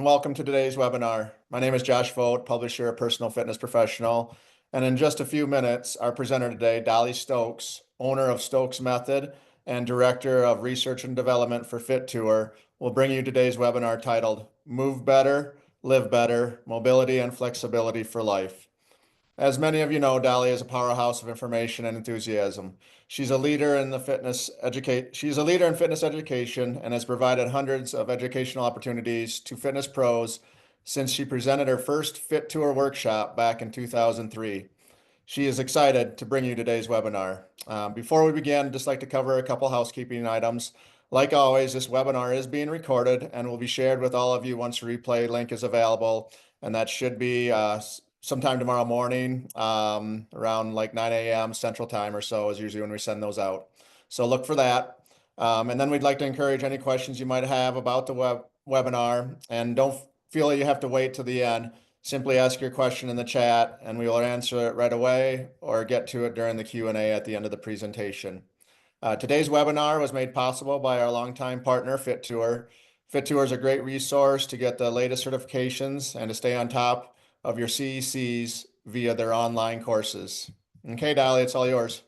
and welcome to today's webinar. My name is Josh Vogt, publisher of Personal Fitness Professional, and in just a few minutes, our presenter today, Dolly Stokes, owner of Stokes Method and Director of Research and Development for Fit Tour, will bring you today's webinar titled Move Better, Live Better, Mobility and Flexibility for Life. As many of you know, Dolly is a powerhouse of information and enthusiasm. She's a leader in fitness education and has provided hundreds of educational opportunities to fitness pros since she presented her first Fit Tour workshop back in 2003. She is excited to bring you today's webinar. Before we begin, I'd just like to cover a couple housekeeping items. Like always, this webinar is being recorded and will be shared with all of you once the replay link is available, and that should be sometime tomorrow morning, around like 9 a.m. Central Time or so is usually when we send those out. So look for that. And then we'd like to encourage any questions you might have about the webinar, and don't feel like you have to wait till the end. Simply ask your question in the chat and we will answer it right away or get to it during the Q&A at the end of the presentation. Today's webinar was made possible by our longtime partner, Fit Tour. Fit Tour is a great resource to get the latest certifications and to stay on top of your CECs via their online courses. Okay, Dolly, it's all yours.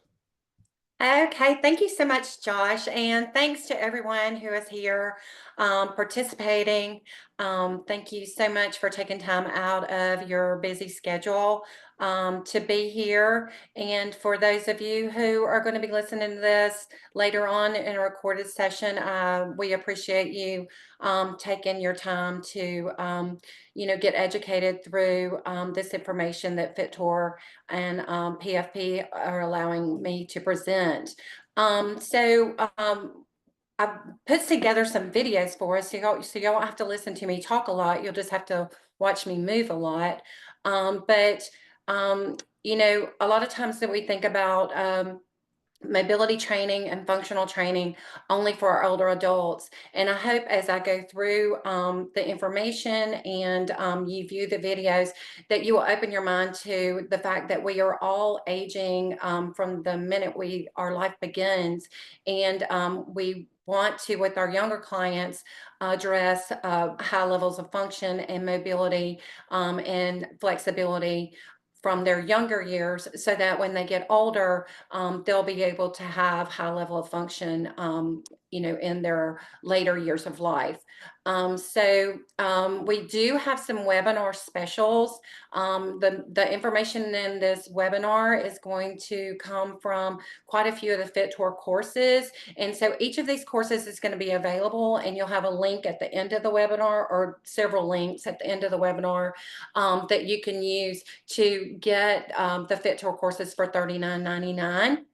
Okay, thank you so much, Josh, and thanks to everyone who is here participating. Thank you so much for taking time out of your busy schedule to be here. And for those of you who are going to be listening to this later on in a recorded session, we appreciate you taking your time to get educated through this information that FitTour and PFP are allowing me to present. I've put together some videos for us, so y'all won't have to listen to me talk a lot. You'll just have to watch me move a lot. A lot of times that we think about mobility training and functional training only for our older adults. And I hope as I go through the information and you view the videos that you will open your mind to the fact that we are all aging from the minute our life begins. And we want to, with our younger clients, address high levels of function and mobility and flexibility from their younger years so that when they get older, they'll be able to have high level of function, in their later years of life. We do have some webinar specials. The information in this webinar is going to come from quite a few of the Fit Tour courses. And so each of these courses is going to be available, and you'll have a link at the end of the webinar, or several links at the end of the webinar that you can use to get the Fit Tour courses for $39.99.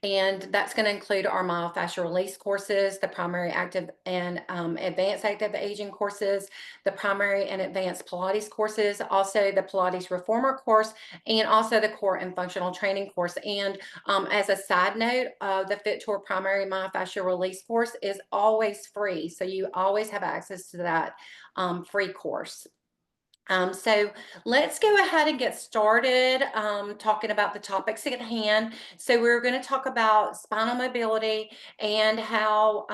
And that's going to include our myofascial release courses, the primary active and advanced active aging courses, the primary and advanced Pilates courses, also the Pilates reformer course, and also the core and functional training course. And as a side note, the Fit Tour primary myofascial release course is always free. So you always have access to that free course. So let's go ahead and get started talking about the topics at hand. So we're going to talk about spinal mobility and how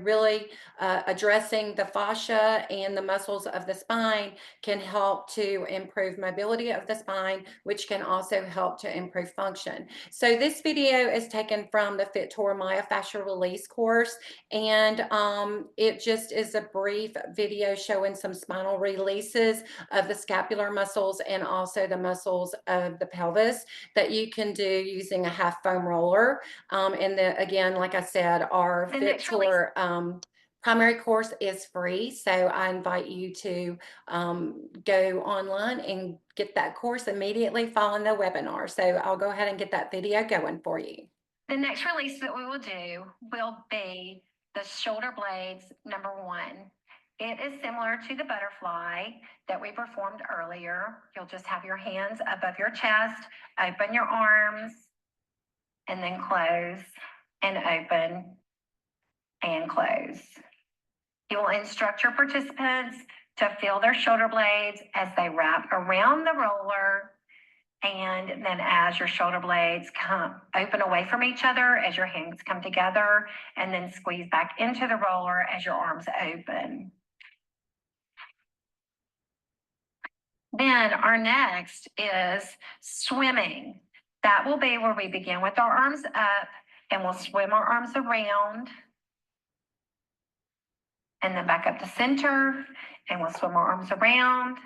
really addressing the fascia and the muscles of the spine can help to improve mobility of the spine, which can also help to improve function. So this video is taken from the Fit Tour myofascial release course, and it just is a brief video showing some spinal releases of the scapular muscles and also the muscles of the pelvis that you can do using a half foam roller. Again, like I said, our Fit Tour primary course is free, so I invite you to go online and get that course immediately following the webinar. So I'll go ahead and get that video going for you. The next release that we will do will be the shoulder blades number 1. It is similar to the butterfly that we performed earlier. You'll just have your hands above your chest, open your arms, and then close and open and close. You will instruct your participants to feel their shoulder blades as they wrap around the roller, and then as your shoulder blades come open away from each other, as your hands come together, and then squeeze back into the roller as your arms open. Then our next is swimming. That will be where we begin with our arms up and we'll swim our arms around and then back up to center, and we'll swim our arms around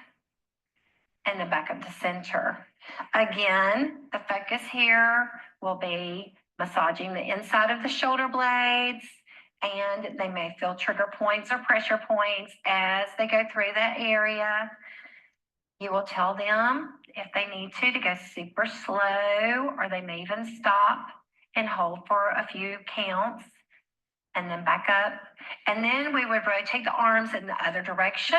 and then back up to center. Again, the focus here will be massaging the inside of the shoulder blades, and they may feel trigger points or pressure points as they go through that area. You will tell them if they need to go super slow, or they may even stop and hold for a few counts and then back up. And then we would rotate the arms in the other direction.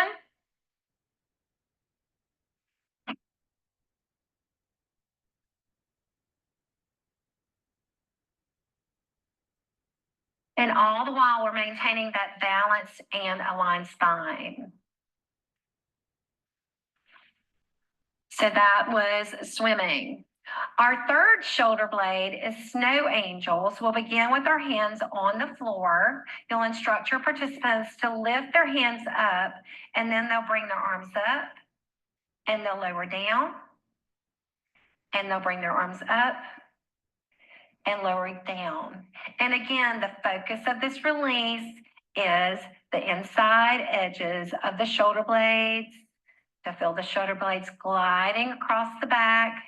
And all the while we're maintaining that balanced and aligned spine. So that was swimming. Our third shoulder blade is snow angels. We'll begin with our hands on the floor. You'll instruct your participants to lift their hands up, and then they'll bring their arms up and they'll lower down, and they'll bring their arms up and lowering down. And again, the focus of this release is the inside edges of the shoulder blades, to feel the shoulder blades gliding across the back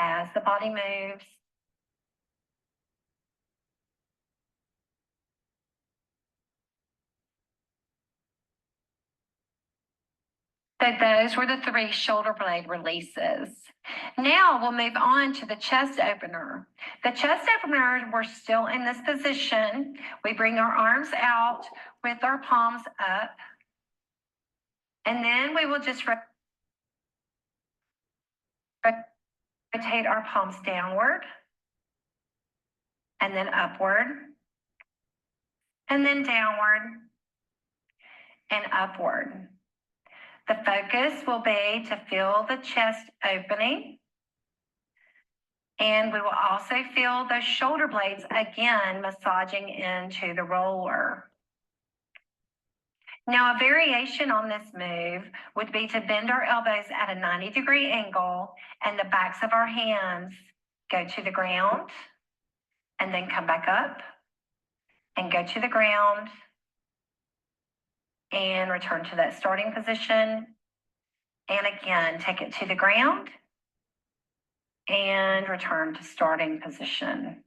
as the body moves. So those were the 3 shoulder blade releases. Now we'll move on to the chest opener. The chest opener, we're still in this position. We bring our arms out with our palms up, and then we will just rotate our palms downward and then upward and then downward and upward. The focus will be to feel the chest opening, and we will also feel those shoulder blades again massaging into the roller. Now, a variation on this move would be to bend our elbows at a 90-degree angle, and the backs of our hands go to the ground and then come back up and go to the ground and return to that starting position. And again, take it to the ground and return to starting position.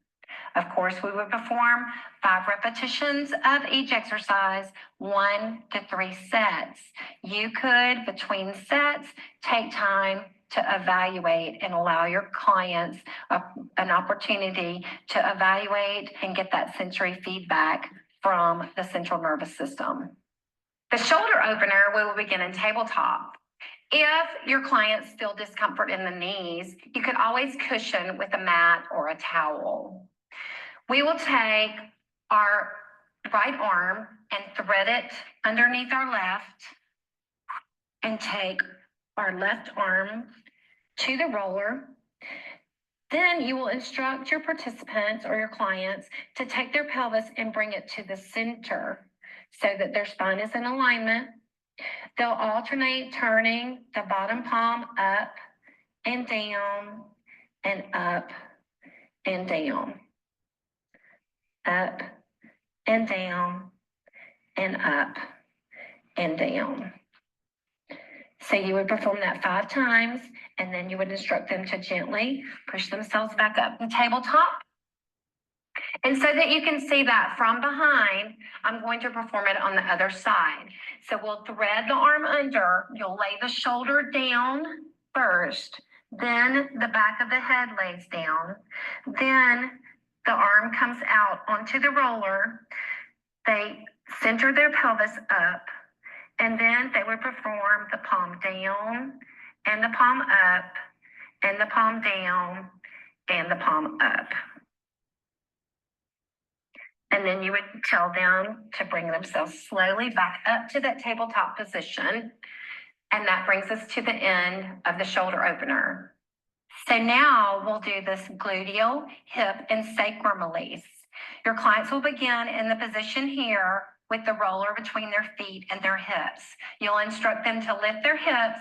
Of course, we would perform 5 repetitions of each exercise, 1 to 3 sets. You could, between sets, take time to evaluate and allow your clients an opportunity to evaluate and get that sensory feedback from the central nervous system. The shoulder opener, we will begin in tabletop. If your clients feel discomfort in the knees, you could always cushion with a mat or a towel. We will take our right arm and thread it underneath our left, and take our left arm to the roller. Then you will instruct your participants or your clients to take their pelvis and bring it to the center so that their spine is in alignment. They'll alternate turning the bottom palm up and down and up and down, up and down and up and down. So you would perform that 5 times, and then you would instruct them to gently push themselves back up the tabletop. And so that you can see that from behind, I'm going to perform it on the other side. So we'll thread the arm under, you'll lay the shoulder down first, then the back of the head lays down, then the arm comes out onto the roller, they center their pelvis up, and then they would perform the palm down and the palm up and the palm down and the palm up. And then you would tell them to bring themselves slowly back up to that tabletop position. And that brings us to the end of the shoulder opener. So now we'll do this gluteal, hip, and sacrum release. Your clients will begin in the position here with the roller between their feet and their hips. You'll instruct them to lift their hips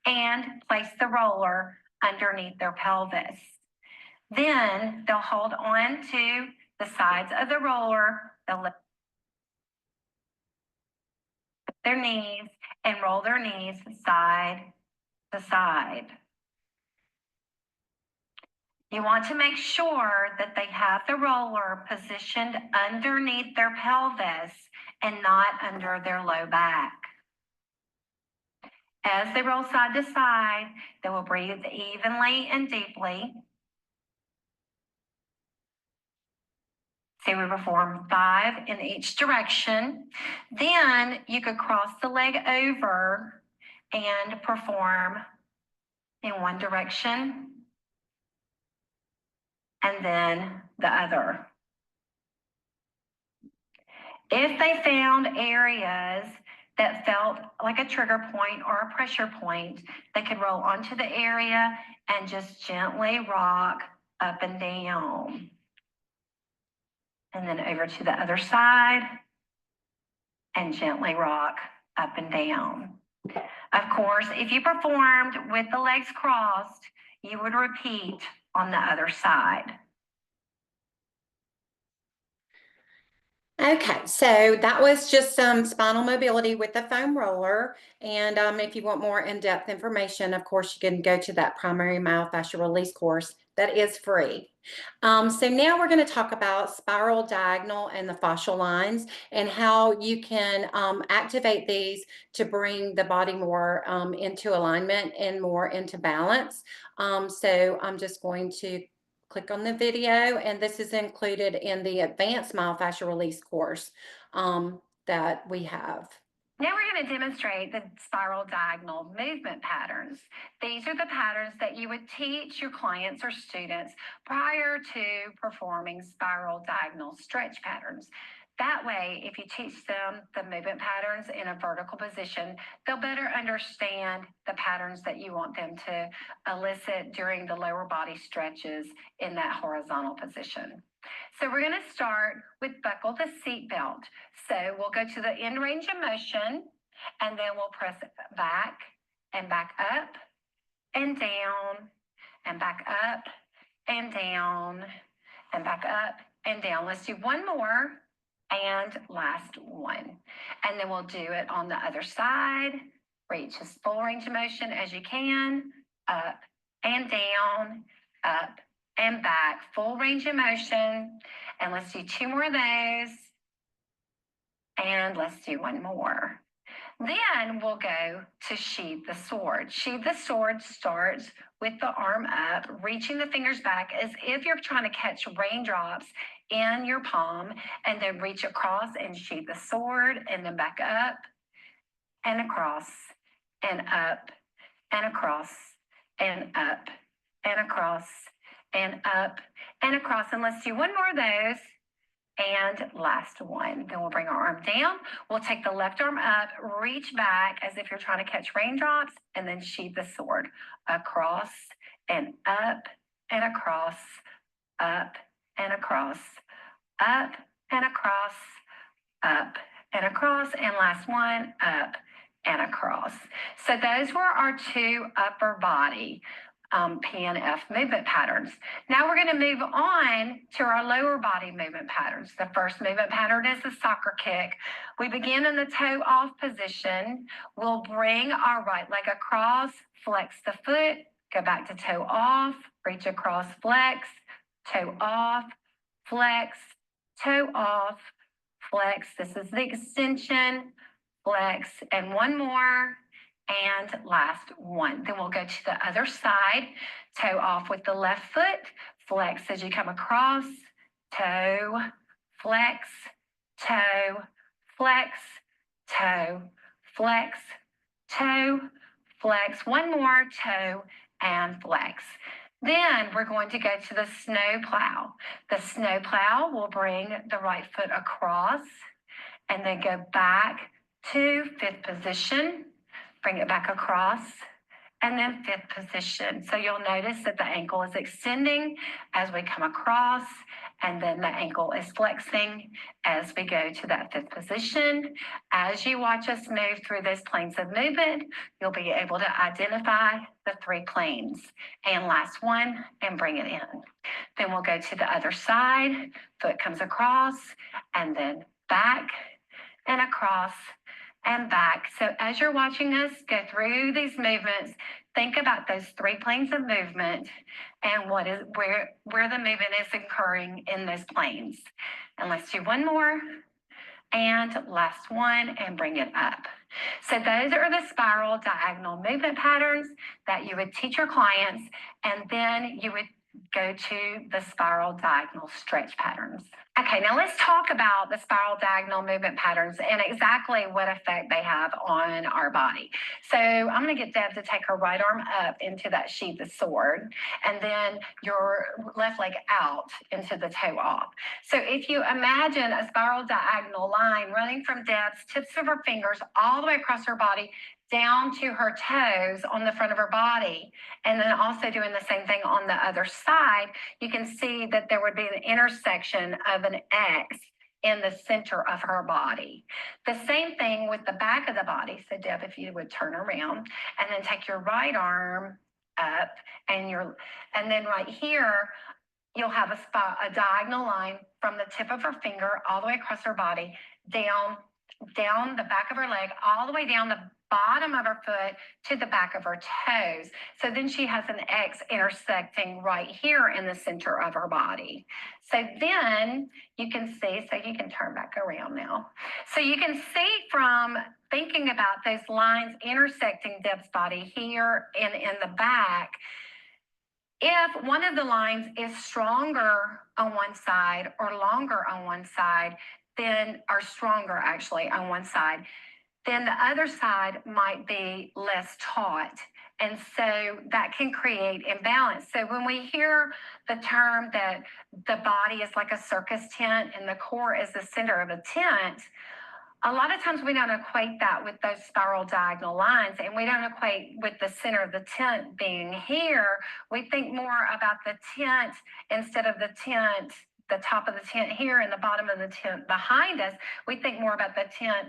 and place the roller underneath their pelvis. Then they'll hold on to the sides of the roller, they'll lift their knees and roll their knees side to side. You want to make sure that they have the roller positioned underneath their pelvis and not under their low back. As they roll side to side, they will breathe evenly and deeply. So we perform 5 in each direction. Then you could cross the leg over and perform in one direction and then the other. If they found areas that felt like a trigger point or a pressure point, they could roll onto the area and just gently rock up and down. And then over to the other side and gently rock up and down. Of course, if you performed with the legs crossed, you would repeat on the other side. Okay, so that was just some spinal mobility with the foam roller. And if you want more in-depth information, of course, you can go to that primary myofascial release course that is free. So now we're going to talk about spiral, diagonal, and the fascial lines and how you can activate these to bring the body more into alignment and more into balance. So I'm just going to click on the video, and this is included in the advanced myofascial release course that we have. Now we're going to demonstrate the spiral diagonal movement patterns. These are the patterns that you would teach your clients or students prior to performing spiral diagonal stretch patterns. That way, if you teach them the movement patterns in a vertical position, they'll better understand the patterns that you want them to elicit during the lower body stretches in that horizontal position. So we're going to start with buckle the seat belt. So we'll go to the end range of motion, and then we'll press back and back up and down and back up and down and back up and down. Let's do one more and last one. And then we'll do it on the other side. Reach as full range of motion as you can, up and down, up and back, full range of motion. And let's do 2 more of those. And let's do 1 more. Then we'll go to sheathe the sword. Sheathe the sword starts with the arm up, reaching the fingers back as if you're trying to catch raindrops in your palm, and then reach across and sheathe the sword, and then back up and across and up and across and up and across and up and across. And let's do 1 more of those. And last one. Then we'll bring our arm down. We'll take the left arm up, reach back as if you're trying to catch raindrops, and then sheathe the sword across and up and across, up and across, up and across, up and across, and last one, up and across. So those were our 2 upper body PNF movement patterns. Now we're going to move on to our lower body movement patterns. The first movement pattern is the soccer kick. We begin in the toe off position. We'll bring our right leg across, flex the foot, go back to toe off, reach across, flex, toe off, flex, toe off, flex. This is the extension, flex, and 1 more. And last one. Then we'll go to the other side, toe off with the left foot, flex as you come across, toe, flex, toe, flex, toe, flex, toe, flex. 1 more, toe, and flex. Then we're going to go to the snow plow. The snow plow will bring the right foot across and then go back to 5th position. Bring it back across, and then 5th position. So you'll notice that the ankle is extending as we come across, and then the ankle is flexing as we go to that fifth position. As you watch us move through those planes of movement, you'll be able to identify the 3 planes. And last one, and bring it in. Then we'll go to the other side, foot comes across, and then back and across and back. So as you're watching us go through these movements, think about those 3 planes of movement and where the movement is occurring in those planes. And let's do one more. And last one, and bring it up. So those are the spiral diagonal movement patterns that you would teach your clients, and then you would go to the spiral diagonal stretch patterns. Okay, now let's talk about the spiral diagonal movement patterns and exactly what effect they have on our body. So I'm going to get Deb to take her right arm up into that sheath of sword, and then your left leg out into the toe off. So if you imagine a spiral diagonal line running from Deb's tips of her fingers all the way across her body, down to her toes on the front of her body, and then also doing the same thing on the other side, you can see that there would be an intersection of an X in the center of her body. The same thing with the back of the body. So Deb, if you would turn around and then take your right arm up, and then right here, you'll have a diagonal line from the tip of her finger all the way across her body, down the back of her leg, all the way down the bottom of her foot to the back of her toes. So then she has an X intersecting right here in the center of her body. So then you can see, so you can turn back around now. So you can see from thinking about those lines intersecting Deb's body here and in the back, if one of the lines is stronger on one side or longer on one side, or stronger actually on one side, then the other side might be less taut. And so that can create imbalance. So when we hear the term that the body is like a circus tent and the core is the center of a tent, a lot of times we don't equate that with those spiral diagonal lines, and we don't equate with the center of the tent being here. We think more about the tent instead of the tent, the top of the tent here and the bottom of the tent behind us. We think more about the tent.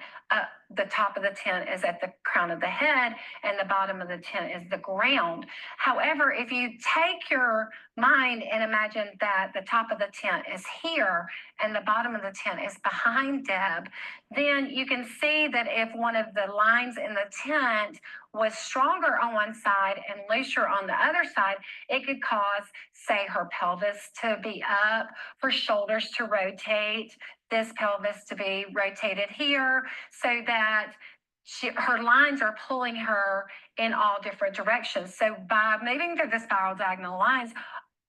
The top of the tent is at the crown of the head, and the bottom of the tent is the ground. However, if you take your mind and imagine that the top of the tent is here and the bottom of the tent is behind Deb, then you can see that if one of the lines in the tent was stronger on one side and looser on the other side, it could cause, say, her pelvis to be up, her shoulders to rotate, this pelvis to be rotated here, so that her lines are pulling her in all different directions. So by moving through the spiral diagonal lines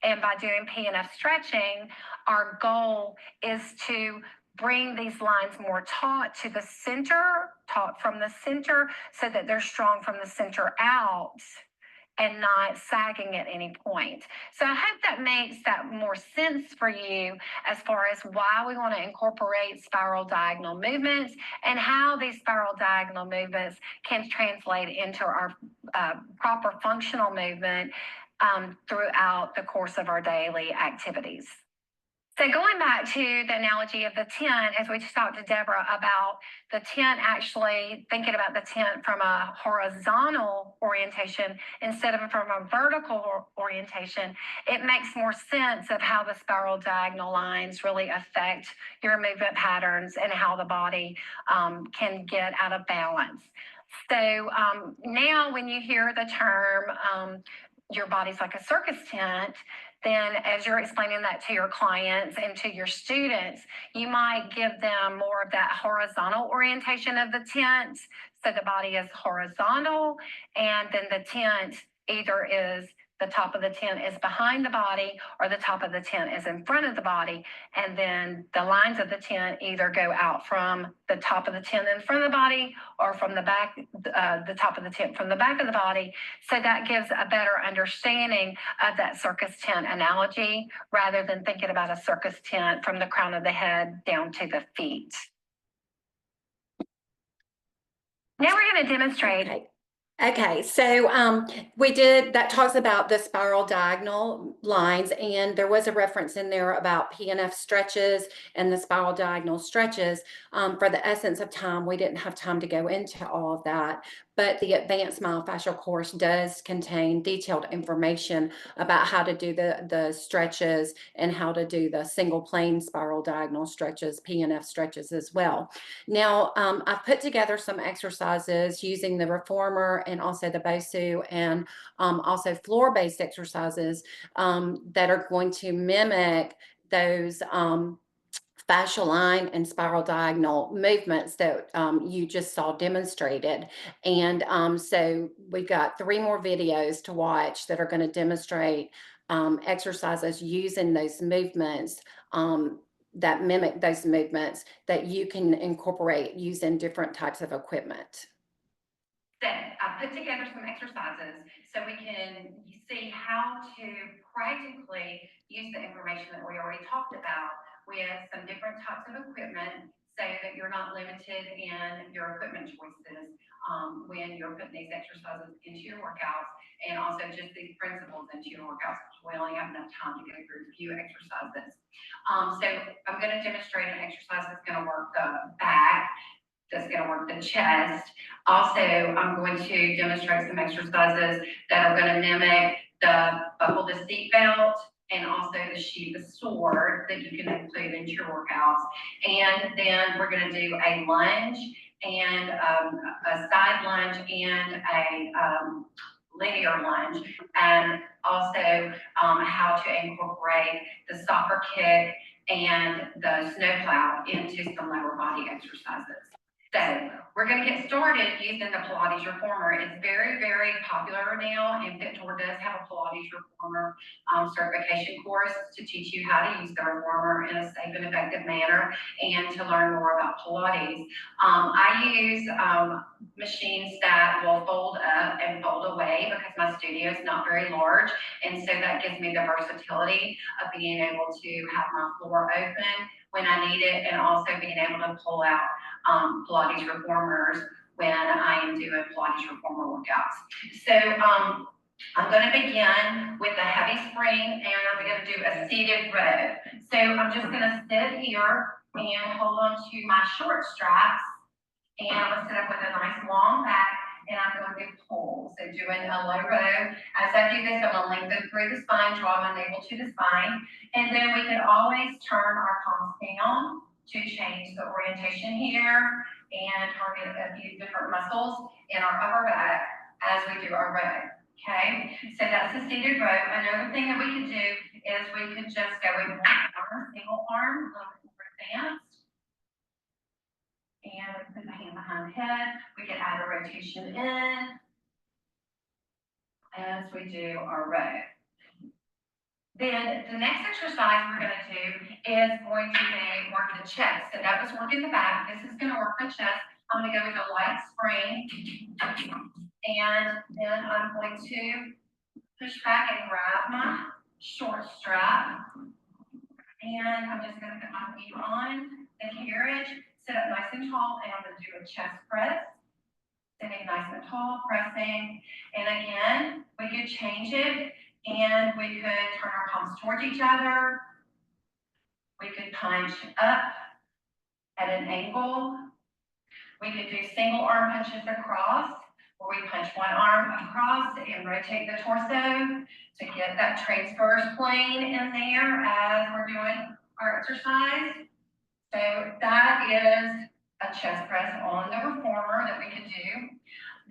and by doing PNF stretching, our goal is to bring these lines more taut to the center, taut from the center, so that they're strong from the center out and not sagging at any point. So I hope that makes that more sense for you as far as why we want to incorporate spiral diagonal movements and how these spiral diagonal movements can translate into our proper functional movement throughout the course of our daily activities. So going back to the analogy of the tent, as we just talked to Deborah about the tent, actually thinking about the tent from a horizontal orientation instead of from a vertical orientation, it makes more sense of how the spiral diagonal lines really affect your movement patterns and how the body can get out of balance. So now when you hear the term, your body's like a circus tent, then as you're explaining that to your clients and to your students, you might give them more of that horizontal orientation of the tent. So the body is horizontal, and then the tent either is the top of the tent is behind the body or the top of the tent is in front of the body. And then the lines of the tent either go out from the top of the tent in front of the body or from the back, the top of the tent from the back of the body. So that gives a better understanding of that circus tent analogy rather than thinking about a circus tent from the crown of the head down to the feet. Now we're going to demonstrate. Okay. Okay, so we did that talks about the spiral diagonal lines, and there was a reference in there about PNF stretches and the spiral diagonal stretches. For the essence of time, we didn't have time to go into all of that, but the advanced myofascial course does contain detailed information about how to do the stretches and how to do the single plane spiral diagonal stretches, PNF stretches as well. Now, I've put together some exercises using the reformer and also the BOSU, and also floor-based exercises that are going to mimic those fascial line and spiral diagonal movements that you just saw demonstrated. And so we've got 3 more videos to watch that are going to demonstrate exercises using those movements that mimic those movements that you can incorporate using different types of equipment. So I put together some exercises so we can see how to practically use the information that we already talked about with some different types of equipment so that you're not limited in your equipment choices when you're putting these exercises into your workouts, and also just these principles into your workouts, because we only have enough time to go through a few exercises. So I'm going to demonstrate an exercise that's going to work the back, that's going to work the chest. Also, I'm going to demonstrate some exercises that are going to mimic the buckle the seat belt and also the sheath the sword that you can include into your workouts. And then we're going to do a lunge and a side lunge and a linear lunge, and also how to incorporate the soccer kick and the snowplow into some lower body exercises. So we're going to get started using the Pilates reformer. It's very, very popular now, and FitTour does have a Pilates reformer certification course to teach you how to use the reformer in a safe and effective manner and to learn more about Pilates. I use machines that will fold up and fold away because my studio is not very large, and so that gives me the versatility of being able to have my floor open when I need it, and also being able to pull out Pilates reformers when I am doing Pilates reformer workouts. So I'm going to begin with a heavy spring, and I'm going to do a seated row. So I'm just going to sit here and hold on to my short straps, and I'm going to sit up with a nice long back, and I'm going to pull. So doing a low row. As I do this, I'm going to lengthen through the spine, draw my navel to the spine, and then we can always turn our palms down to change the orientation here and target a few different muscles in our upper back as we do our row. Okay, so that's the seated row. Another thing that we could do is we could just go with one arm, single arm, a little bit more advanced. And we put the hand behind the head. We can add a rotation in as we do our row. Then the next exercise we're going to do is going to be work the chest. So that was working the back. This is going to work the chest. I'm going to go with a light spring. And then I'm going to push back and grab my short strap. And I'm just going to put my feet on the carriage, sit up nice and tall, and I'm going to do a chest press. Sitting nice and tall, pressing. And again, we could change it, and we could turn our palms towards each other. We could punch up at an angle. We could do single arm punches across, where we punch one arm across and rotate the torso to get that transverse plane in there as we're doing our exercise. So that is a chest press on the reformer that we can do.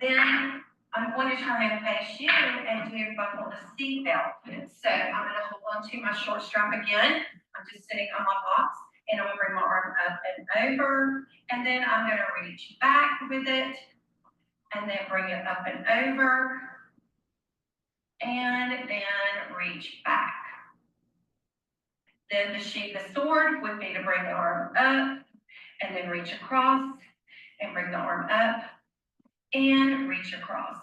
Then I'm going to turn and face you and do buckle the seat belt. So I'm going to hold on to my short strap again. I'm just sitting on my box, and I'm going to bring my arm up and over, and then I'm going to reach back with it, and then bring it up and over, and then reach back. Then to sheath the sword would be to bring the arm up, and then reach across, and bring the arm up, and reach across.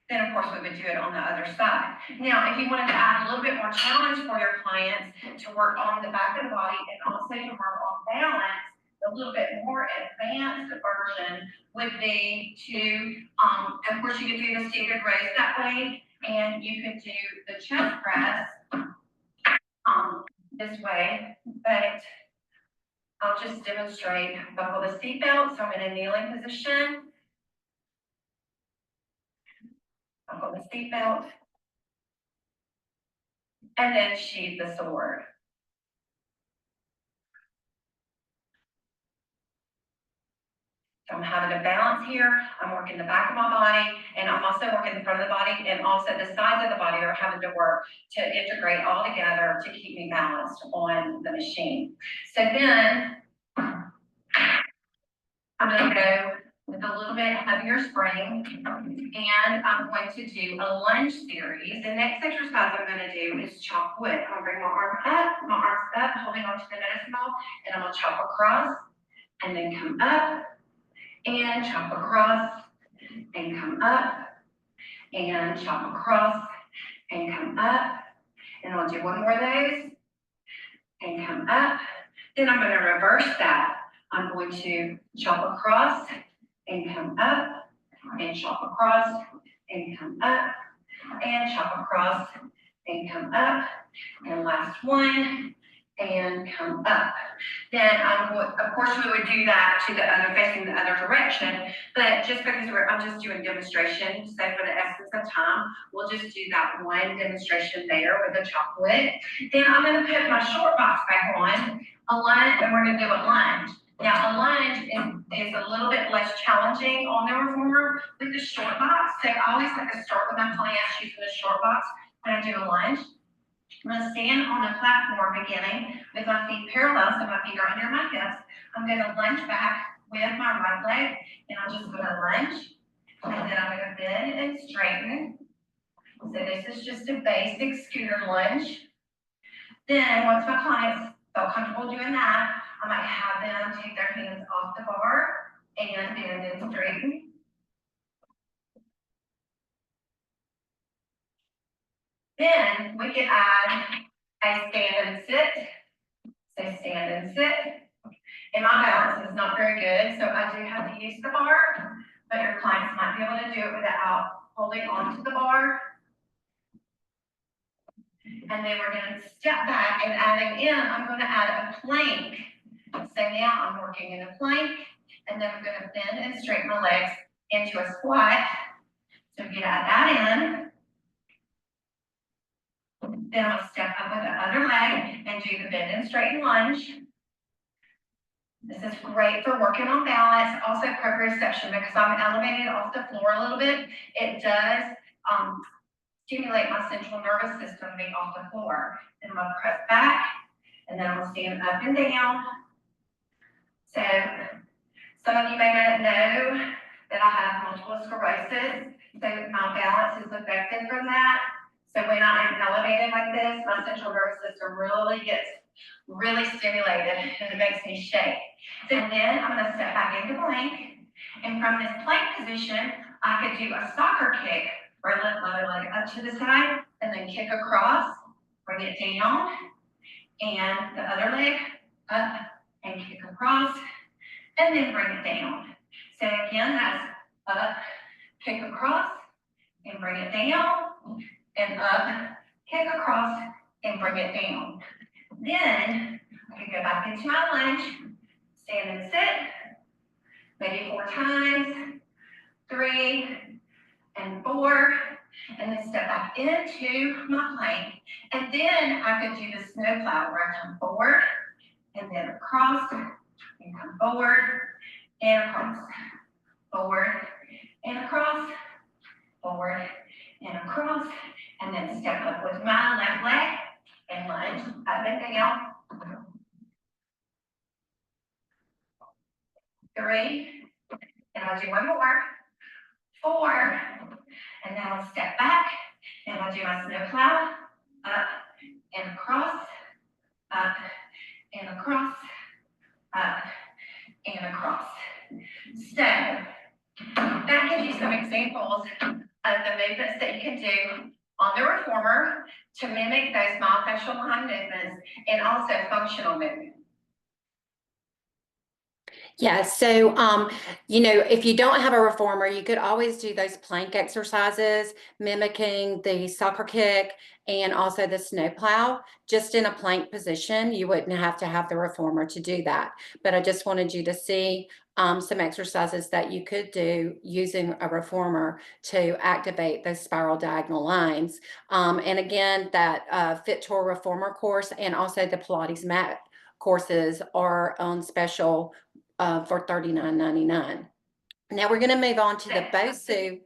Then, of course, we would do it on the other side. Now, if you wanted to add a little bit more challenge for your clients to work on the back of the body and also to work on balance, a little bit more advanced version would be to, of course, you could do the seated raise that way, and you could do the chest press this way, but I'll just demonstrate. Buckle the seatbelt, so I'm in a kneeling position. Buckle the seatbelt, and then sheath the sword. So I'm having a balance here. I'm working the back of my body, and I'm also working the front of the body, and also the sides of the body are having to work to integrate all together to keep me balanced on the machine. So then I'm going to go with a little bit heavier spring, and I'm going to do a lunge series. The next exercise I'm going to do is chop wood. I'm going to bring my arms up, holding onto the medicine ball, and I'm going to chop across, and then come up, and chop across, and come up, and chop across, and come up, and I'll do one more of those, and come up. Then I'm going to reverse that. I'm going to chop across, and come up, and chop across, and come up, and chop across, and come up, and last one, and come up. Then of course we would do that to the other, facing the other direction, but just because I'm just doing demonstration, so for the essence of time, we'll just do that one demonstration there with the chop wood. Then I'm going to put my short box back on, a lunge, and we're going to do a lunge. Now a lunge is a little bit less challenging on the reformer with the short box, so I always like to start with my clients using the short box when I do a lunge. I'm going to stand on the platform beginning with my feet parallel, so my feet are under my hips. I'm going to lunge back with my right leg, and I'm just going to lunge, and then I'm going to bend and straighten. So this is just a basic scooter lunge. Then once my clients feel comfortable doing that, I might have them take their hands off the bar and bend and straighten. Then we can add a stand and sit. So stand and sit. And my balance is not very good, so I do have to use the bar, but your clients might be able to do it without holding onto the bar. And then we're going to step back, and adding in, I'm going to add a plank. So now I'm working in a plank, and then I'm going to bend and straighten my legs into a squat. So we can add that in. Then I'm going to step up with the other leg and do the bend and straighten lunge. This is great for working on balance, also proprioception, because I'm elevated off the floor a little bit. It does stimulate my central nervous system being off the floor. Then I'm going to press back, and then I'm going to stand up and down. So some of you may not know that I have multiple sclerosis, so my balance is affected from that. So when I'm elevated like this, my central nervous system really gets stimulated, and it makes me shake. So then I'm going to step back into plank, and from this plank position, I could do a soccer kick, where I lift my leg up to the side, and then kick across, bring it down, and the other leg up, and kick across, and then bring it down. So again, that's up, kick across, and bring it down, and up, kick across, and bring it down. Then I can go back into my lunge, stand and sit, maybe 4 times, 3 and 4, and then step back into my plank. And then I could do the snowplow, where I come forward, and then across, and come forward, and across, forward, and across, forward, and across, and then step up with my left leg, and lunge up and down. 3, and I'll do one more. 4, and then I'll step back, and I'll do my snowplow, up and across, up and across, up and across. So that gives you some examples of the movements that you can do on the reformer to mimic those myofascial line movements and also functional movements. Yeah, so if you don't have a reformer, you could always do those plank exercises, mimicking the soccer kick and also the snowplow, just in a plank position. You wouldn't have to have the reformer to do that. But I just wanted you to see some exercises that you could do using a reformer to activate those spiral diagonal lines. And again, that Fit Tour reformer course and also the Pilates mat courses are on special for $39.99. Now we're going to move on to the BOSU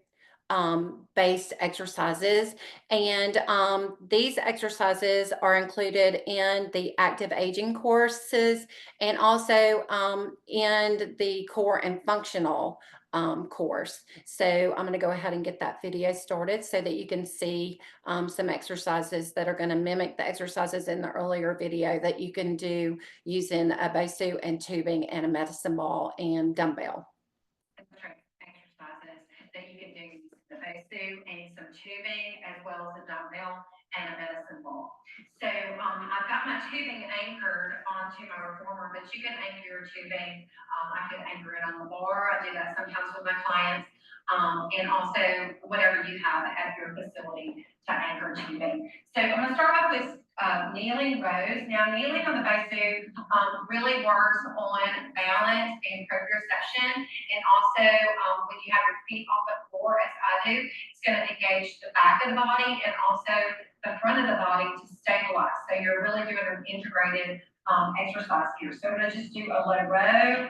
based exercises. And these exercises are included in the active aging courses and also in the core and functional course. So I'm going to go ahead and get that video started so that you can see some exercises that are going to mimic the exercises in the earlier video that you can do using a BOSU and tubing and a medicine ball and dumbbell. Exercises that you can do the BOSU and some tubing as well as a dumbbell and a medicine ball. So I've got my tubing anchored onto my reformer, but you can anchor your tubing. I can anchor it on the bar. I do that sometimes with my clients. And also whatever you have at your facility to anchor tubing. So I'm going to start off with kneeling rows. Now kneeling on the BOSU really works on balance and proprioception. And also, when you have your feet off the floor, as I do, it's going to engage the back of the body and also the front of the body to stabilize. So you're really doing an integrated exercise here. So I'm going to just do a low row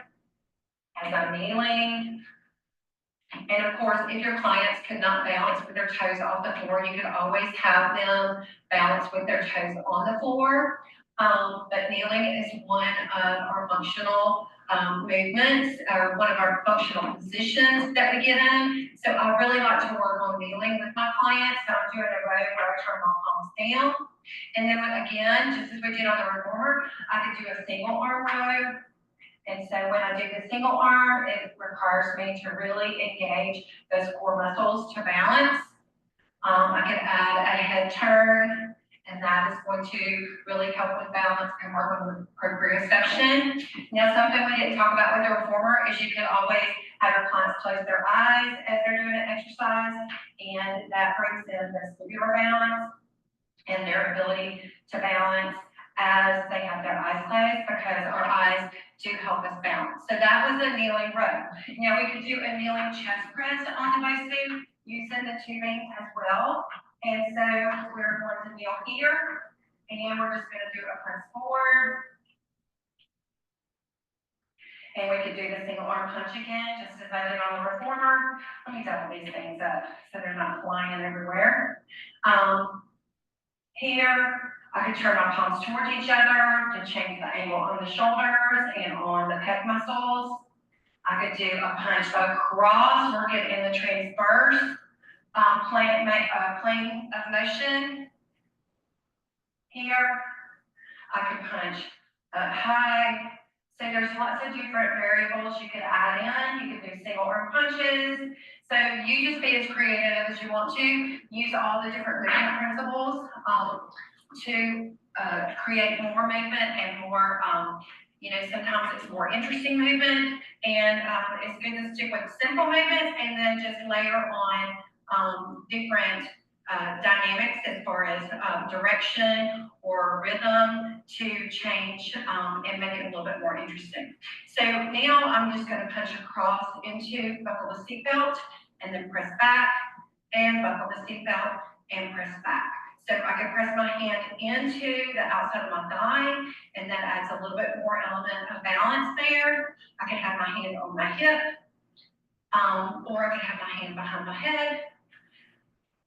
as I'm kneeling. And of course, if your clients could not balance with their toes off the floor, you could always have them balance with their toes on the floor. But kneeling is one of our functional movements, or one of our functional positions that we get in. So I really like to work on kneeling with my clients. So I'm doing a row where I turn my palms down. And then again, just as we did on the reformer, I could do a single arm row. And so when I do the single arm, it requires me to really engage those core muscles to balance. I can add a head turn, and that is going to really help with balance and work on the proprioception. Now, something we didn't talk about with the reformer is you can always have your clients close their eyes as they're doing an exercise, and that brings in the vestibular balance and their ability to balance as they have their eyes closed, because our eyes do help us balance. So that was a kneeling row. Now we could do a kneeling chest press on the BOSU using the tubing as well. And so we're going to kneel here, and we're just going to do a press forward. And we could do the single arm punch again, just as I did on the reformer. Let me double these things up so they're not flying everywhere. Here, I could turn my palms towards each other to change the angle on the shoulders and on the pec muscles. I could do a punch across, working in the transverse plane of motion. Here, I could punch up high. So there's lots of different variables you could add in. You could do single arm punches. So you just be as creative as you want to. Use all the different movement principles to create more movement and more, sometimes it's more interesting movement. And it's good to stick with simple movements and then just layer on different dynamics as far as direction or rhythm to change and make it a little bit more interesting. So now I'm just going to punch across into buckle the seatbelt and then press back and buckle the seatbelt and press back. So I can press my hand into the outside of my thigh, and that adds a little bit more element of balance there. I can have my hand on my hip, or I can have my hand behind my head.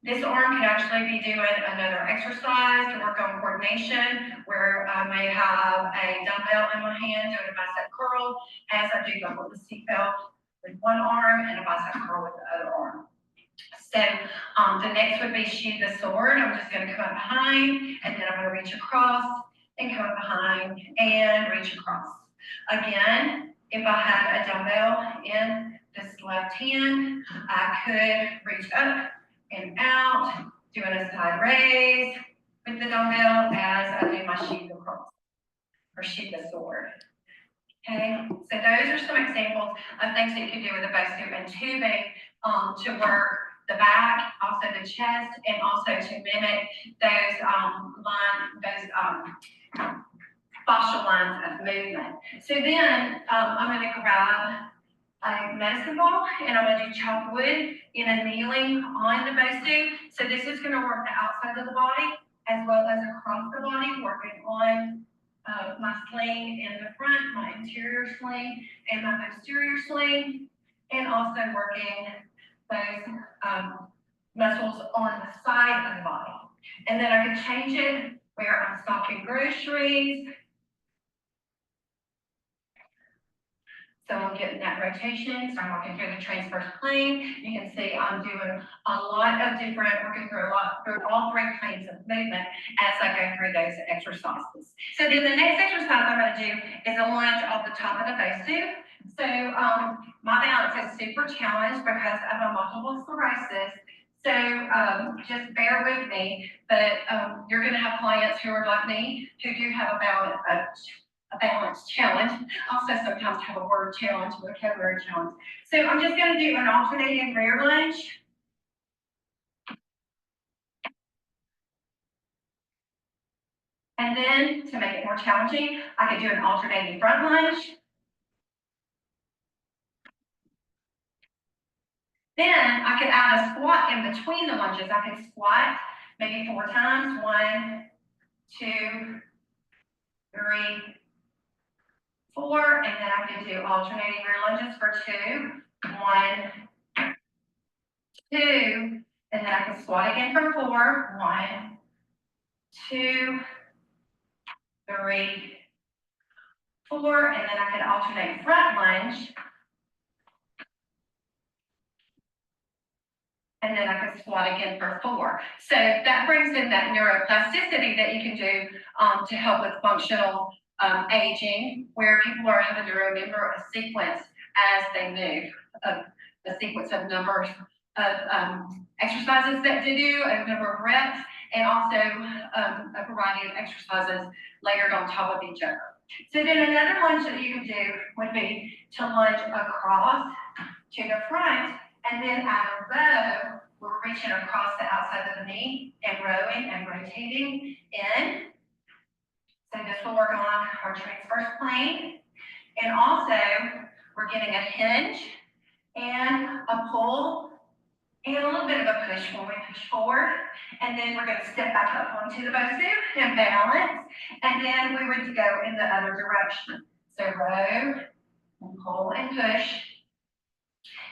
This arm could actually be doing another exercise to work on coordination, where I may have a dumbbell in my hand doing a bicep curl as I do buckle the seatbelt with one arm and a bicep curl with the other arm. So the next would be sheathe the sword. I'm just going to come up behind, and then I'm going to reach across and come up behind and reach across. Again, if I had a dumbbell in this left hand, I could reach up and out, doing a side raise with the dumbbell as I do my sheath across, or sheath the sword. Okay, so those are some examples of things that you can do with a BOSU and tubing to work the back, also the chest, and also to mimic those fascial lines of movement. So then I'm going to grab a medicine ball and I'm going to do chopped wood in a kneeling on the BOSU. So this is going to work the outside of the body as well as across the body, working on my sling in the front, my interior sling, and my posterior sling, and also working those muscles on the side of the body. And then I can change it where I'm stocking groceries. So I'm getting that rotation, so I'm working through the transverse plane. You can see I'm doing a lot of different, working through all three planes of movement as I go through those exercises. So then the next exercise I'm going to do is a lunge off the top of the BOSU. So my balance is super challenged because of a multiple sclerosis. So just bear with me, but you're going to have clients who are like me who do have a balance challenge. Also sometimes have a word challenge, vocabulary challenge. So I'm just going to do an alternating rear lunge. And then to make it more challenging, I could do an alternating front lunge. Then I could add a squat in between the lunges. I could squat maybe 4 times. 1, 2, 3, 4, and then I could do alternating rear lunges for 2, 1, 2, and then I can squat again for 4, 1, 2, 3, 4, and then I could alternate front lunge, and then I could squat again for 4. So that brings in that neuroplasticity that you can do to help with functional aging, where people are having to remember a sequence as they move, a sequence of numbers of exercises that to do, a number of reps, and also a variety of exercises layered on top of each other. So then another lunge that you could do would be to lunge across to the front, and then at a row, we're reaching across the outside of the knee and rowing and rotating in. So this will work on our transverse plane. And also, we're getting a hinge and a pull and a little bit of a push when we push forward. And then we're going to step back up onto the BOSU and balance. And then we would go in the other direction. So row and pull and push.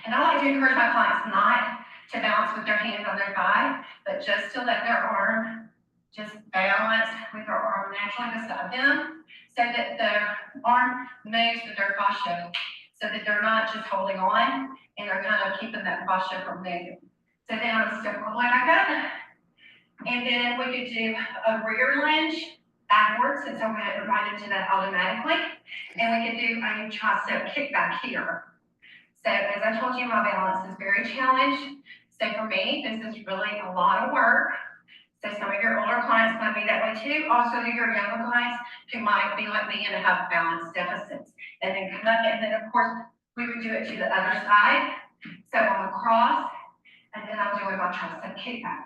And I like to encourage my clients not to balance with their hands on their thigh, but just to let their arm just balance with their arm naturally beside them, so that their arm moves with their fascia, so that they're not just holding on and they're kind of keeping that fascia from moving. So then I'm step all the way back up, and then we could do a rear lunge backwards, since I'm going to right into that automatically, and we could do a tricep kickback here. So as I told you, my balance is very challenged. So for me, this is really a lot of work. So some of your older clients might be that way too. Also, your younger clients who might be like me and have balance deficits. And then come up, and then of course, we would do it to the other side. So I'm across, and then I'm doing my tricep kickback.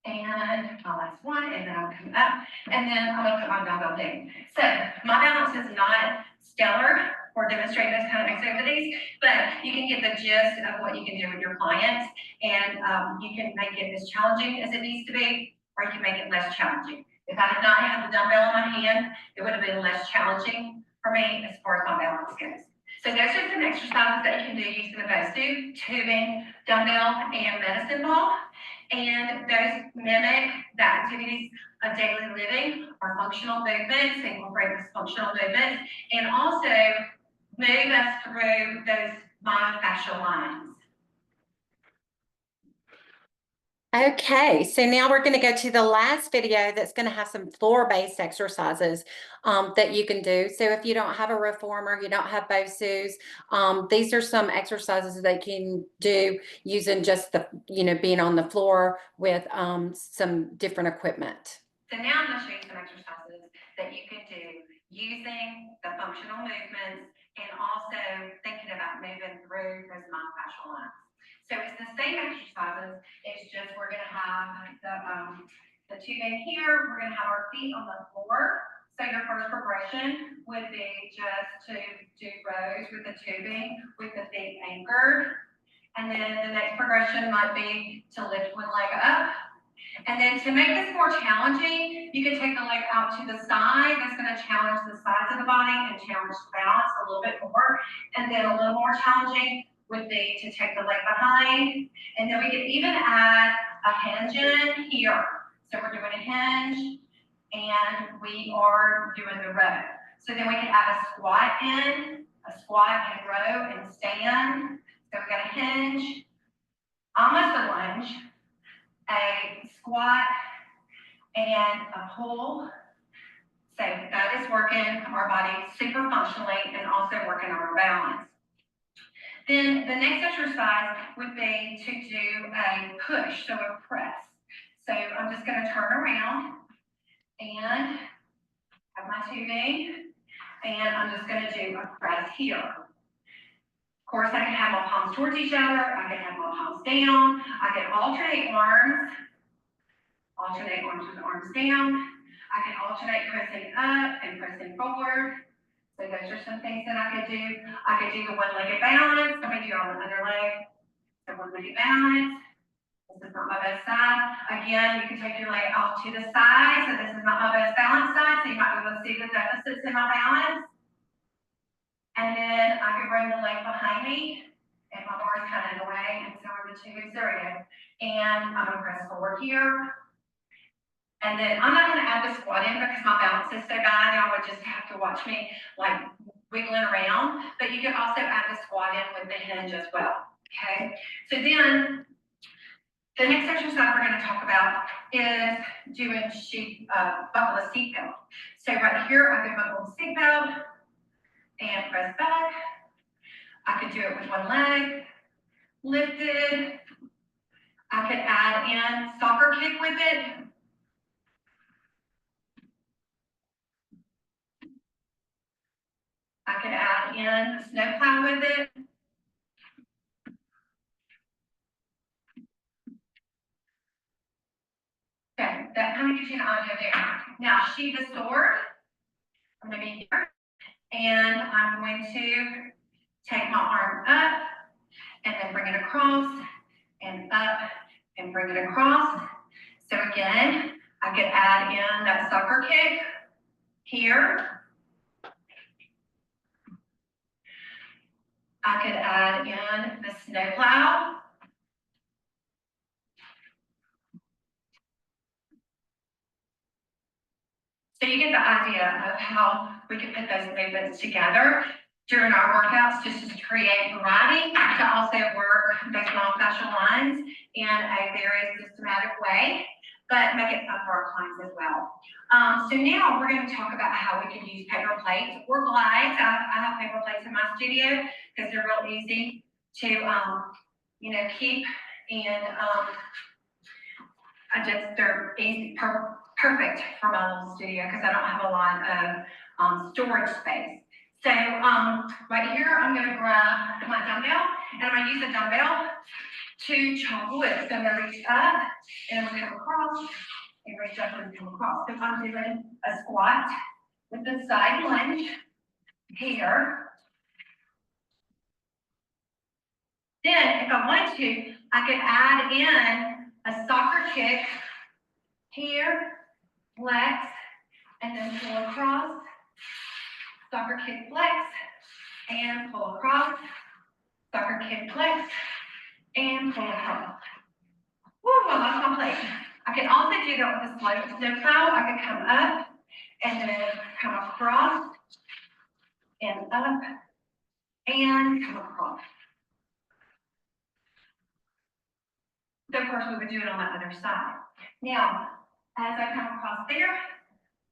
And my last one, and then I'll come up, and then I'm gonna put my dumbbell down. So my balance is not stellar for demonstrating this kind of activities, but you can get the gist of what you can do with your clients, and you can make it as challenging as it needs to be, or you can make it less challenging. If I had not had the dumbbell in my hand, it would have been less challenging for me as far as my balance goes. So those are some exercises that you can do using the BOSU, tubing, dumbbell, and medicine ball. And those mimic the activities of daily living or functional movements, incorporate this functional movements, and also move us through those myofascial lines. Okay, so now we're going to go to the last video that's going to have some floor-based exercises that you can do. So if you don't have a reformer, you don't have BOSUs, these are some exercises that you can do using just the, being on the floor with some different equipment. So So now I'm going to show you some exercises that you can do using the functional movements and also thinking about moving through those myofascial lines. So it's the same exercises, it's just we're going to have the tubing here, we're going to have our feet on the floor. So your first progression would be just to do rows with the tubing with the feet anchored. And then the next progression might be to lift one leg up. And then to make this more challenging, you can take the leg out to the side. That's going to challenge the sides of the body and challenge the balance a little bit more. And then a little more challenging would be to take the leg behind. And then we can even add a hinge in here. So we're doing a hinge and we are doing the row. So then we can add a squat in, a squat and row and stand. So we got a hinge, almost a lunge, a squat, and a pull. So that is working our body super functionally and also working on our balance. Then the next exercise would be to do a push, so a press. So I'm just going to turn around and have my tubing, and I'm just going to do a press here. Of course, I can have my palms towards each other, I can have my palms down, I can alternate arms with arms down. I can alternate pressing up and pressing forward. So those are some things that I could do. I could do the one-legged balance. Let me do on the other leg. The one-legged balance. This is not my best side. Again, you can take your leg off to the side. So this is not my best balance side. So you might be able to see the deficits in my balance. And then I can bring the leg behind me. And my bar is kind of in the way. And so are the two. There we go. And I'm going to press forward here. And then I'm not going to add the squat in because my balance is so bad. Y'all would just have to watch me like wiggling around. But you can also add the squat in with the hinge as well. Okay. So then the next exercise we're going to talk about is doing buckle a seat belt. So right here, I can buckle the seat belt and press back. I could do it with one leg, lifted. I could add in soccer kick with it. I could add in snowplow with it. Okay, that kind of gives you an idea there. Now, sheath the sword. I'm going to be here. And I'm going to take my arm up and then bring it across and up and bring it across. So again, I could add in that soccer kick here. I could add in the snowplow. So you get the idea of how we can put those movements together during our workouts just to create variety, to also work those myofascial lines in a very systematic way, but make it fun for our clients as well. So now we're going to talk about how we can use paper plates or glides. I have paper plates in my studio because they're real easy to keep, and they're easy, perfect for my little studio because I don't have a lot of storage space. So right here, I'm going to grab my dumbbell and I'm going to use the dumbbell to chop wood. So I'm going to reach up and I'm going to come across and reach up and come across. So I'm doing a squat with the side lunge here. Then if I wanted to, I could add in a soccer kick here, flex, and then pull across. Soccer kick, flex, and pull across. Soccer kick, flex, and pull across. Woo, I lost my plate. I can also do that with a slow snowplow. I can come up and then come across and up and come across. So of course we would do it on the other side. Now, as I come across there,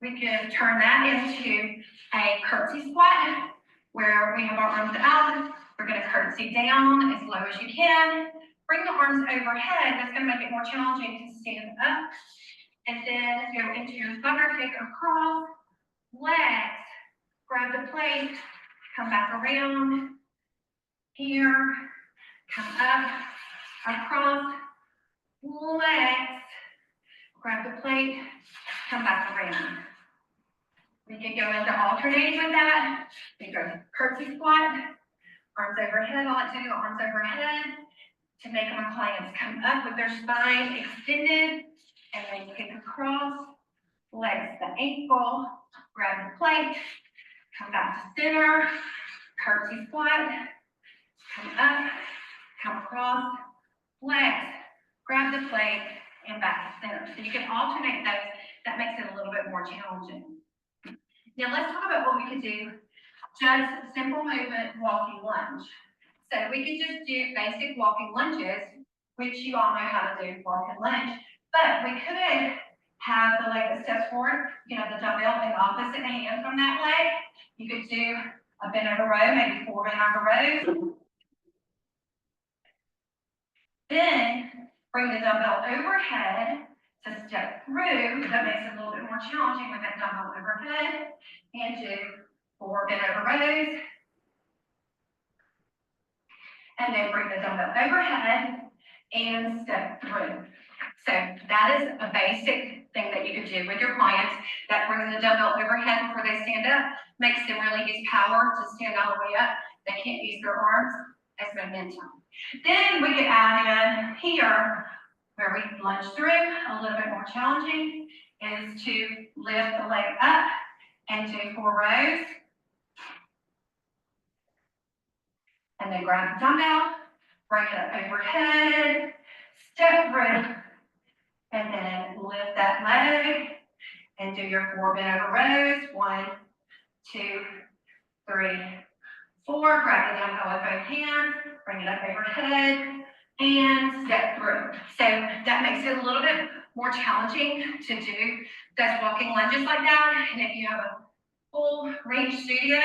we can turn that into a curtsy squat where we have our arms out. We're going to curtsy down as low as you can. Bring the arms overhead. That's going to make it more challenging to stand up and then go into your summer kick across, legs, grab the plate, come back around, here, come up, across, legs, grab the plate, come back around. We can go into alternating with that. We go to curtsy squat, arms overhead. I like to do arms overhead to make my clients come up with their spine extended, and then kick across, legs the ankle, grab the plate, come back to center, curtsy squat, come up, come across, legs, grab the plate, and back to center. So you can alternate those. That makes it a little bit more challenging. Now let's talk about what we could do. Just simple movement, walking lunge. So we could just do basic walking lunges, which you all know how to do, walking lunge. But we could have the leg that steps forward, you know, the dumbbell in opposite hand from that leg. You could do a bent over row, maybe 4 bent over rows. Then bring the dumbbell overhead to step through. That makes it a little bit more challenging with that dumbbell overhead. And do 4 bent over rows. And then bring the dumbbell overhead and step through. So that is a basic thing that you could do with your clients. That brings the dumbbell overhead before they stand up, makes them really use power to stand all the way up. They can't use their arms as momentum. Then we could add in here, where we lunge through, a little bit more challenging, is to lift the leg up and do 4 rows. And then grab the dumbbell, bring it up overhead, step through, and then lift that leg and do your 4 bent over rows. 1, 2, 3, 4. Grab the dumbbell with both hands, bring it up overhead, and step through. So that makes it a little bit more challenging to do those walking lunges like that. And if you have a full range studio,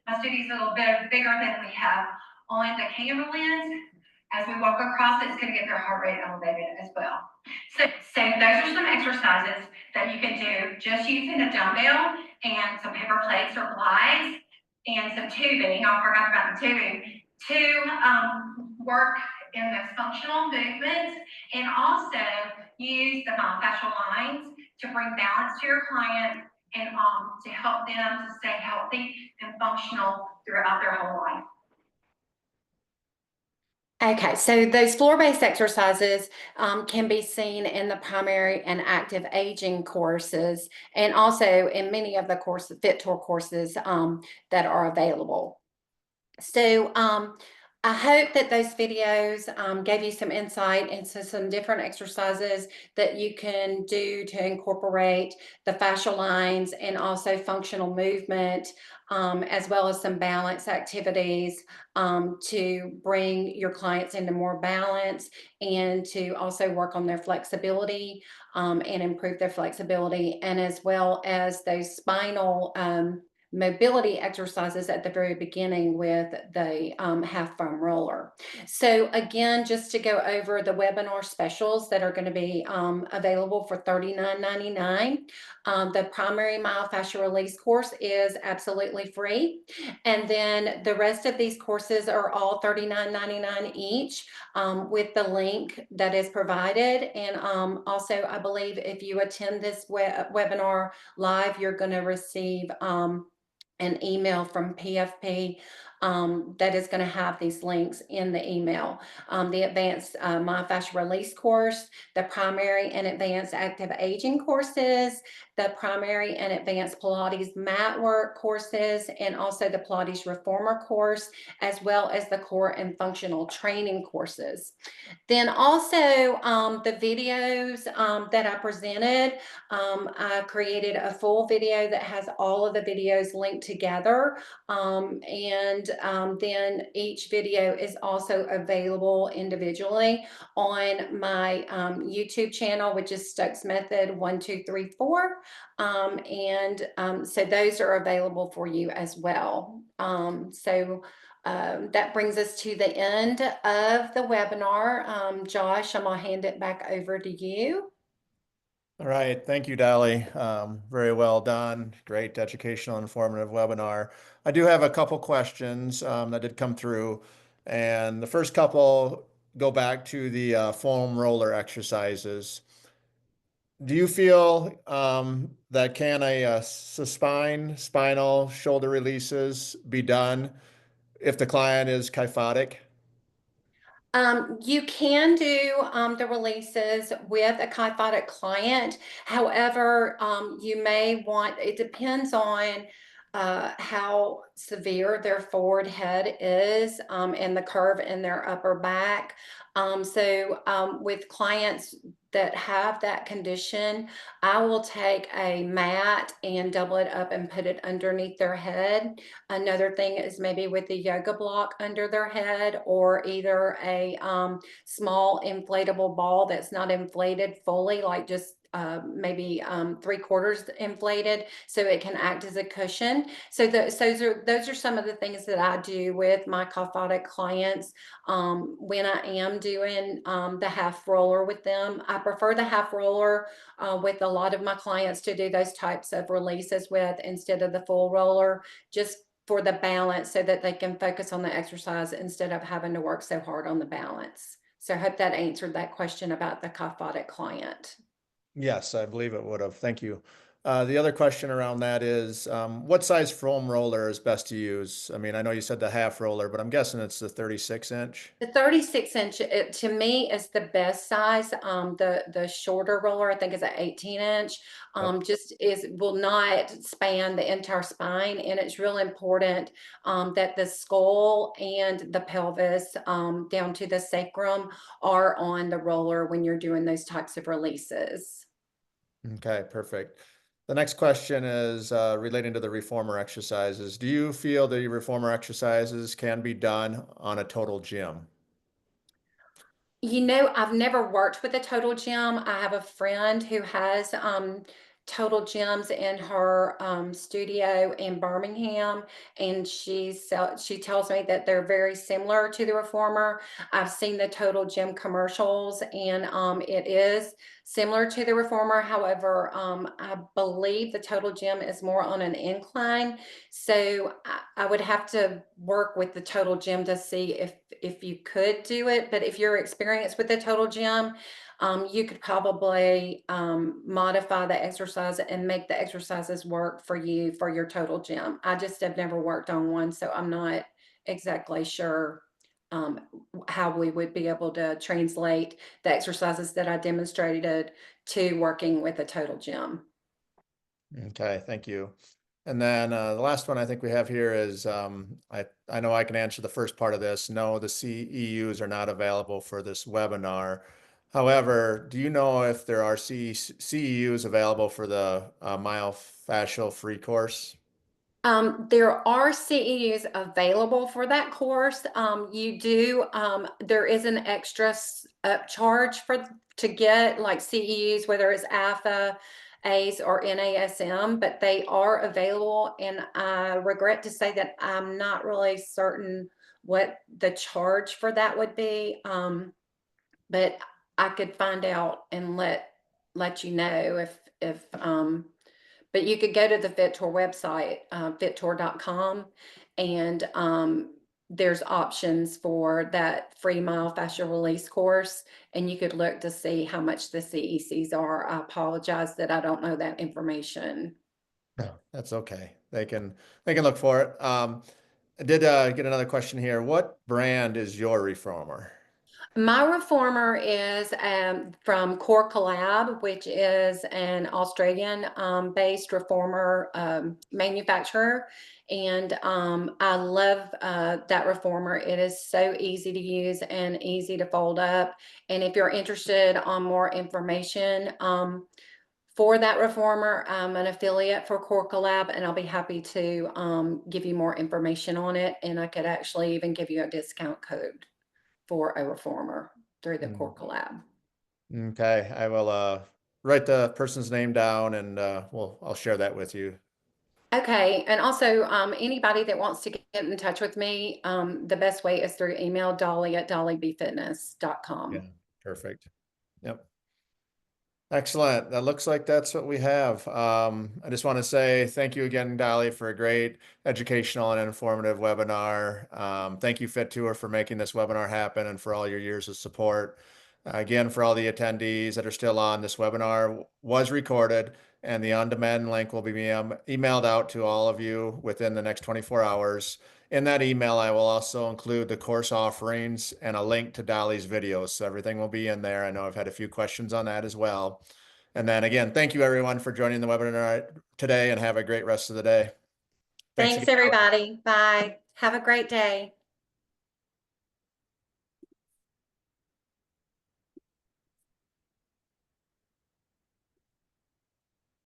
my studio is a little bit bigger than we have on the camera lens. As we walk across, it's going to get their heart rate elevated as well. So those are some exercises that you can do just using a dumbbell and some paper plates or glides and some tubing. I forgot about the tubing to work in those functional movements, and also use the myofascial lines to bring balance to your client and to help them to stay healthy and functional throughout their whole life. Okay, so those floor-based exercises can be seen in the primary and active aging courses, and also in many of the courses, Fit Tour courses that are available. So I hope that those videos gave you some insight into some different exercises that you can do to incorporate the fascial lines and also functional movement, as well as some balance activities to bring your clients into more balance and to also work on their flexibility and improve their flexibility, and as well as those spinal mobility exercises at the very beginning with the half foam roller. So again, just to go over the webinar specials that are going to be available for $39.99. The primary myofascial release course is absolutely free. And then the rest of these courses are all $39.99 each with the link that is provided. And also, I believe if you attend this webinar live, you're going to receive an email from PFP that is going to have these links in the email. The advanced myofascial release course, the primary and advanced active aging courses, the primary and advanced Pilates mat work courses, and also the Pilates reformer course, as well as the core and functional training courses. Then also the videos that I presented, I created a full video that has all of the videos linked together. Then each video is also available individually on my YouTube channel, which is Stokes Method 1, 2, 3, 4. So those are available for you as well. That brings us to the end of the webinar. Josh, I'm going to hand it back over to you. All right, thank you, Dolly. Very well done. Great educational, informative webinar. I do have a couple questions that did come through, and the first couple go back to the foam roller exercises. Do you feel that can a spinal shoulder releases be done if the client is kyphotic? You can do the releases with a kyphotic client. However, you may want, it depends on how severe their forward head is and the curve in their upper back. With clients that have that condition, I will take a mat and double it up and put it underneath their head. Another thing is maybe with the yoga block under their head, or either a small inflatable ball that's not inflated fully, like just maybe 3/4 inflated, so it can act as a cushion. So those are some of the things that I do with my kyphotic clients when I am doing the half roller with them. I prefer the half roller with a lot of my clients to do those types of releases with instead of the full roller, just for the balance so that they can focus on the exercise instead of having to work so hard on the balance. So I hope that answered that question about the kyphotic client. Yes, I believe it would have. Thank you. The other question around that is, what size foam roller is best to use? I mean, I know you said the half roller, but I'm guessing it's the 36 inch. The 36 inch, to me, is the best size. The shorter roller, I think, is an 18 inch. Yep. Just is will not span the entire spine, and it's real important that the skull and the pelvis down to the sacrum are on the roller when you're doing those types of releases. Okay, perfect. The next question is relating to the reformer exercises. Do you feel the reformer exercises can be done on a total gym? You know, I've never worked with a total gym. I have a friend who has total gyms in her studio in Birmingham, and she tells me that they're very similar to the reformer. I've seen the total gym commercials, and it is similar to the reformer. However, I believe the total gym is more on an incline, so I would have to work with the total gym to see if you could do it. But if you're experienced with the total gym, you could probably modify the exercise and make the exercises work for you for your total gym. I just have never worked on one, so I'm not exactly sure um, how we would be able to translate the exercises that I demonstrated to working with a total gym. Okay, thank you. And then the last one I think we have here is I know I can answer the first part of this. No, the CEUs are not available for this webinar. However, do you know if there are CEUs available for the myofascial free course? There are CEUs available for that course. There is an extra upcharge to get like CEUs, whether it's AFA, ACE, or NASM, but they are available. And I regret to say that I'm not really certain what the charge for that would be. But I could find out and let you know if but you could go to the FitTour website, fittour.com, and there's options for that free myofascial release course, and you could look to see how much the CECs are. I apologize that I don't know that information. No, that's okay. They can look for it. I did get another question here. What brand is your reformer? My reformer is from Core Collab, which is an Australian based reformer manufacturer. And I love that reformer. It is so easy to use and easy to fold up. And if you're interested on more information for that reformer, I'm an affiliate for Core Collab, and I'll be happy to give you more information on it. And I could actually even give you a discount code for a reformer through the Core Mm, Collab. Okay, I will write the person's name down and I'll share that with you. Okay, and also anybody that wants to get in touch with me, the best way is through email, Dolly at Yeah, dollybfitness.com. perfect. Yep. Excellent. That looks like that's what we have. I just want to say thank you again, Dolly, for a great educational and informative webinar. Thank you, Fit Tour, for making this webinar happen and for all your years of support. Again, for all the attendees that are still on, this webinar was recorded and the on-demand link will be emailed out to all of you within the next 24 hours. In that email, I will also include the course offerings and a link to Dolly's videos. So everything will be in there. I know I've had a few questions on that as well. And then again, thank you everyone for joining the webinar today and have a great rest of the day. Thanks, again, Dolly. everybody. Bye. Have a great day.